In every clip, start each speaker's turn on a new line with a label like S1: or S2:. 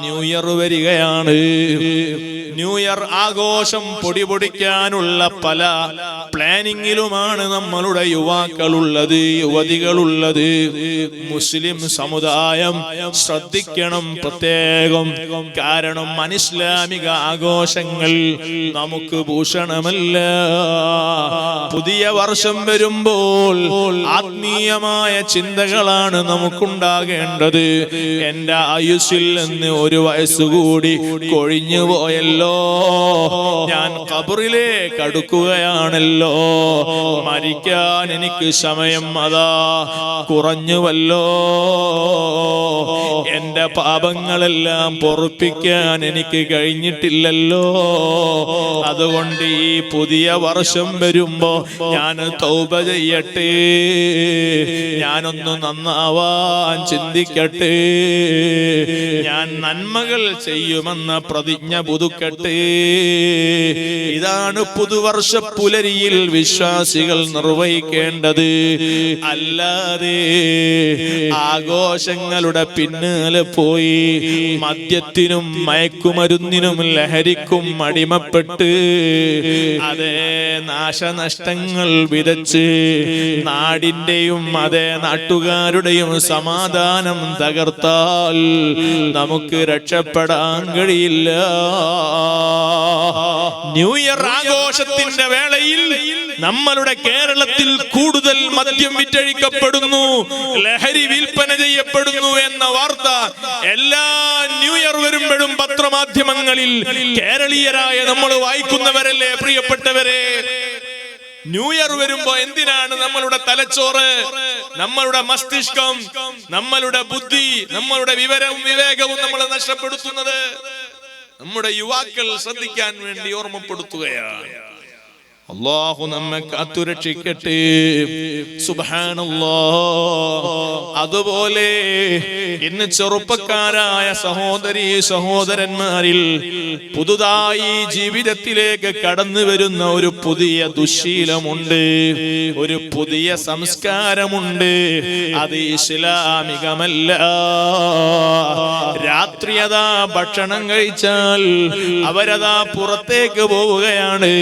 S1: New year വരികയാണ്. New year ആഘോഷം പൊടിപൊടിക്കാനുള്ള പല പ്ലാനിങ്ങിലുമാണ് നമ്മളുടെ യുവാക്കളുള്ളത്, യുവതികളുള്ളത്. മുസ്ലിം സമുദായം ശ്രദ്ധിക്കണം പ്രത്യേകം. കാരണം അനിസ്ലാമിക ആഘോഷങ്ങൾ നമുക്ക് ഭൂഷണമല്ല. പുതിയ വർഷം വരുമ്പോൾ ആത്മീയമായ ചിന്തകളാണ് നമുക്കുണ്ടാകേണ്ടത്. എന്റെ ആയുസ്സിൽ നിന്ന് ഒരു വയസ്സുകൂടി കൊഴിഞ്ഞു പോയല്ലോ, ഞാൻ ഖബറിലേക്ക് അടുക്കുകയാണല്ലോ, മരിക്കാൻ എനിക്ക് സമയം അതാ കുറഞ്ഞുവല്ലോ, എന്റെ പാപങ്ങളെല്ലാം പൊറുപ്പിക്കാൻ എനിക്ക് കഴിഞ്ഞിട്ടില്ലല്ലോ. അതുകൊണ്ട് ഈ പുതിയ വർഷം വരുമ്പോ ഞാൻ തൗബ ചെയ്യട്ടെ, ഞാനൊന്ന് നന്നാവാൻ ചിന്തിക്കട്ടെ, ഞാൻ നന്മകൾ ചെയ്യുമെന്ന പ്രതിജ്ഞ പുതുക്കട്ടെ. ഇതാണ് പുതുവർഷ പുലരിയിൽ വിശ്വാസികൾ നിർവഹിക്കേണ്ടത്. അല്ലാതെ ആഘോഷങ്ങളുടെ പിന്നാലെ പോയി മദ്യത്തിനും മയക്കുമരുന്നിനും ലഹരിക്കും അടിമപ്പെട്ട് അതേ നാശനഷ്ടങ്ങൾ വിതച്ച് നാടിന്റെയും അതേ നാട്ടുകാരുടെയും സമാധാനം തകർത്താൽ നമുക്ക് രക്ഷപ്പെടാൻ കഴിയില്ല. ന്യൂ ഇയർ ആഘോഷത്തിന്റെ വേളയിൽ നമ്മളുടെ കേരളത്തിൽ കൂടുതൽ മദ്യം വിറ്റഴിക്കപ്പെടുന്നു, ലഹരി വിൽപ്പന ചെയ്യപ്പെടുന്നു എന്ന വാർത്ത എല്ലാ ന്യൂ ഇയർ വരുമ്പോഴും പത്രമാധ്യമങ്ങളിൽ കേരളീയരായ നമ്മൾ വായിക്കുന്നവരല്ലേ പ്രിയപ്പെട്ടവരെ? ന്യൂ ഇയർ വരുമ്പോ എന്തിനാണ് നമ്മളുടെ തലച്ചോറ്, നമ്മളുടെ മസ്തിഷ്കം, നമ്മളുടെ ബുദ്ധി, നമ്മളുടെ വിവരവും വിവേകവും നമ്മൾ നഷ്ടപ്പെടുത്തുന്നത്? നമ്മുടെ യുവാക്കൾ ശ്രദ്ധിക്കാൻ വേണ്ടി ഓർമ്മപ്പെടുത്തുകയാണ്. അല്ലാഹു നമ്മെ കാത്തുരക്ഷിക്കട്ടെ. സുബ്ഹാനല്ലാഹ്. അതുപോലെ ഇന്ന് ചെറുപ്പക്കാരായ സഹോദരീ സഹോദരന്മാരിൽ പുതുതായി ജീവിതത്തിലേക്ക് കടന്നു വരുന്ന ഒരു പുതിയ ദുശ്ശീലമുണ്ട്, ഒരു പുതിയ സംസ്കാരമുണ്ട്. അത് ഇസ്ലാമികമല്ല. രാത്രി അതാ ഭക്ഷണം കഴിച്ചാൽ അവരതാ പുറത്തേക്ക് പോവുകയാണ്,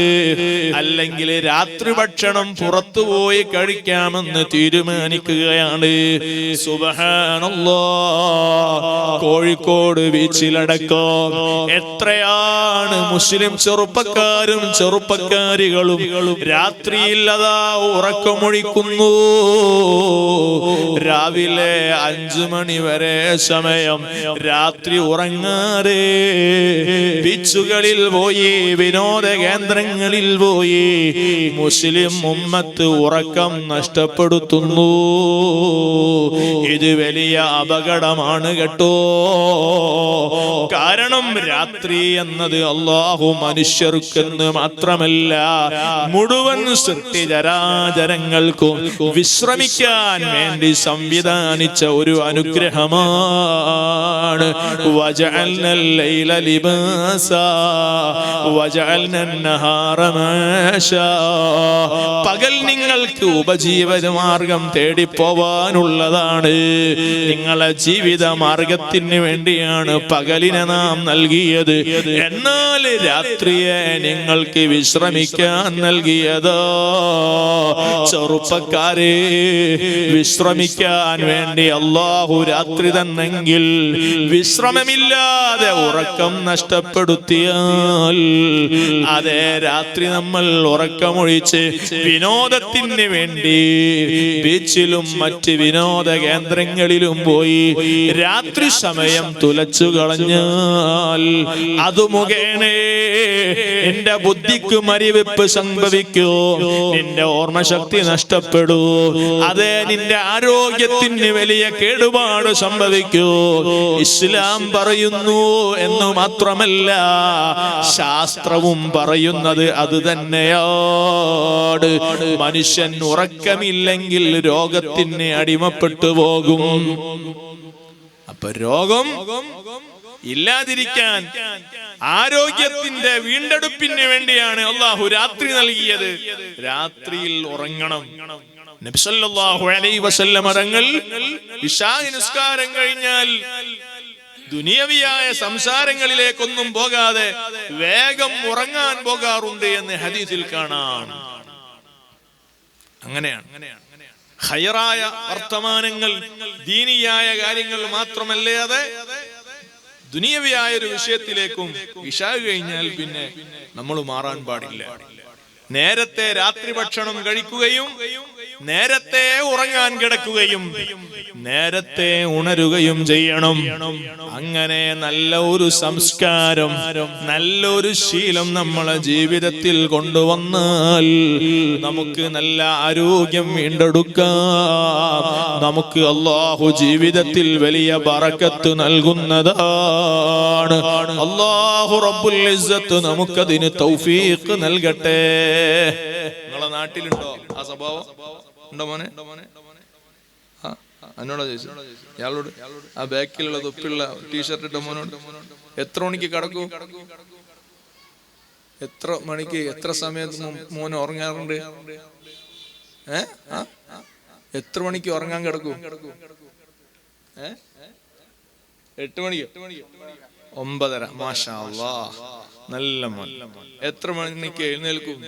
S1: അല്ലെങ്കിൽ രാത്രി ഭക്ഷണം പുറത്തുപോയി കഴിക്കാമെന്ന് തീരുമാനിക്കുകയാണ്. സുബ്ഹാനല്ലാഹ്. കോഴിക്കോട് ബീച്ചിലടക്കം എത്രയാണ് മുസ്ലിം ചെറുപ്പക്കാരും ചെറുപ്പക്കാരികളും രാത്രിയിൽ അതാ ഉറക്കമൊഴിക്കുന്നു. രാവിലെ 5 മണി വരെ സമയം രാത്രി ഉറങ്ങാതെ ബീച്ചുകളിൽ പോയി, വിനോദ കേന്ദ്രങ്ങളിൽ പോയി മുസ്ലിം ഉമ്മത്ത് ഉറക്കം നഷ്ടപ്പെടുത്തുന്നു. ഇത് വലിയ അപകടമാണ് കേട്ടോ. കാരണം രാത്രി എന്നത് അല്ലാഹു മനുഷ്യർക്കെന്ന് മാത്രമല്ല മുഴുവൻ സൃഷ്ടിചരാചരങ്ങൾക്കും വിശ്രമിക്കാൻ വേണ്ടി സംവിധാനിച്ച ഒരു അനുഗ്രഹമാണ്. വജഅൽനൽ ലൈല ലിബാസാ വജഅൽനൻ നഹാറ മാശാ. പകൽ നിങ്ങൾക്ക് ഉപജീവന മാർഗം തേടിപ്പോവാനുള്ളതാണ്. നിങ്ങളെ ജീവിത മാർഗത്തിന് വേണ്ടിയാണ് പകലിനെ നാം നൽകിയത്. എന്നാൽ രാത്രിയെ നിങ്ങൾക്ക് വിശ്രമിക്കാൻ നൽകിയതോ. ചെറുപ്പക്കാരെ, വിശ്രമിക്കാൻ വേണ്ടി അല്ലാഹു രാത്രി തന്നെങ്കിൽ വിശ്രമമില്ലാതെ ഉറക്കം നഷ്ടപ്പെടുത്തിയാൽ അതേ രാത്രി നമ്മൾ ഉറക്കമൊഴിച്ച് വിനോദത്തിന് വേണ്ടി ബീച്ചിലും മറ്റ് വിനോദ കേന്ദ്രങ്ങളിലും പോയി രാത്രി സമയം തുലച്ചു കളഞ്ഞാൽ അത് മുഖേന എന്റെ ബുദ്ധിക്ക് മരിവെപ്പ് സംഭവിക്കൂ, നിന്റെ ഓർമ്മശക്തി നഷ്ടപ്പെടൂ, അതേ നിന്റെ ആരോഗ്യത്തിന് വലിയ കേടുപാട് സംഭവിക്കൂ. ഇസ്ലാം പറയുന്നു എന്ന് മാത്രമല്ല, ശാസ്ത്രവും പറയുന്നത് അത് തന്നെയാണ്. മനുഷ്യൻ ഉറക്കമില്ലെങ്കിൽ രോഗത്തിന് അടിമപ്പെട്ടു പോകും. അപ്പൊ രോഗം ഇല്ലാതിരിക്കാൻ, ആരോഗ്യത്തിന്റെ വീണ്ടെടുപ്പിന് വേണ്ടിയാണ് അല്ലാഹു രാത്രി നൽകിയത്. രാത്രിയിൽ ഉറങ്ങണം. നബി സല്ലല്ലാഹു അലൈഹി വസല്ലം തങ്ങൾ ഇശാ നിസ്കാരം കഴിഞ്ഞാൽ ദുനിയവിയായ സംസാരങ്ങളിലേക്കൊന്നും പോകാതെ വേഗം ഉറങ്ങാൻ പോകാറുണ്ട് എന്ന് ഹദീസിൽ കാണാം. അങ്ങനെയാണ് ഖൈറായ വർത്തമാനങ്ങൾ, ദീനിയായ കാര്യങ്ങൾ മാത്രമല്ലാതെ ദുനിയവിയായ ഒരു വിഷയത്തിലേക്കും ഇശാ കഴിഞ്ഞാൽ പിന്നെ നമ്മൾ മാറാൻ പാടില്ല. നേരത്തെ രാത്രി ഭക്ഷണം കഴിക്കുകയും നേരത്തെ ഉറങ്ങാൻ കിടക്കുകയും നേരത്തെ ഉണരുകയും ചെയ്യണം. അങ്ങനെ നല്ല ഒരു സംസ്കാരം, നല്ലൊരു ശീലം നമ്മളെ ജീവിതത്തിൽ കൊണ്ടുവന്നാൽ നമുക്ക് നല്ല ആരോഗ്യം വീണ്ടെടുക്കാം. നമുക്ക് അല്ലാഹു ജീവിതത്തിൽ വലിയ ബറക്കത്ത് നൽകുന്നതാണ്. അല്ലാഹു റബ്ബുൽ ഇസ്സത്ത് നമുക്കതിന് തൗഫീഖ് നൽകട്ടെ. നിങ്ങളെ നാട്ടിലുണ്ടോ ആ സ്വഭാവം? ഉണ്ടോ മോനെ? എന്നോടാ ചോദിച്ചു, ഇയാളോട്. ആ ബാക്കിലുള്ള തൊപ്പിയുള്ള ടീഷർട്ട് ഇട്ട മോനോട് എത്ര മണിക്ക് കിടക്കൂ? എത്ര മണിക്ക്, എത്ര സമയത്ത് മോന് ഉറങ്ങാറുണ്ട്? എത്ര മണിക്ക് ഉറങ്ങാൻ കിടക്കൂ? 8 മണിക്ക്? 9:30. മാഷാ അല്ലാഹ്, നല്ല മോൻ. എത്ര മണിക്ക് എഴുന്നേൽക്കും?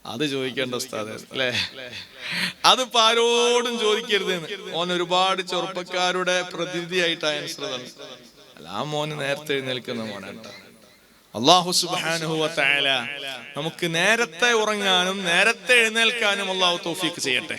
S1: അത് ചോദിക്കേണ്ട ഉസ്താദേ അല്ലേ? അതിപ്പോ ആരോടും ചോദിക്കരുത്. ഓൻ ഒരുപാട് ചെറുപ്പക്കാരുടെ പ്രതിനിധിയായിട്ടാണ് ആൻസർ തന്നെ. അല്ല, ആ മോന് നേരത്തെ എഴുന്നേൽക്കുന്ന മോനാണ്. അല്ലാഹു സുബ്ഹാനഹു വ തആല നമുക്ക് നേരത്തെ ഉറങ്ങാനും നേരത്തെ എഴുന്നേൽക്കാനും അല്ലാഹു തൗഫീഖ് ചെയ്യട്ടെ.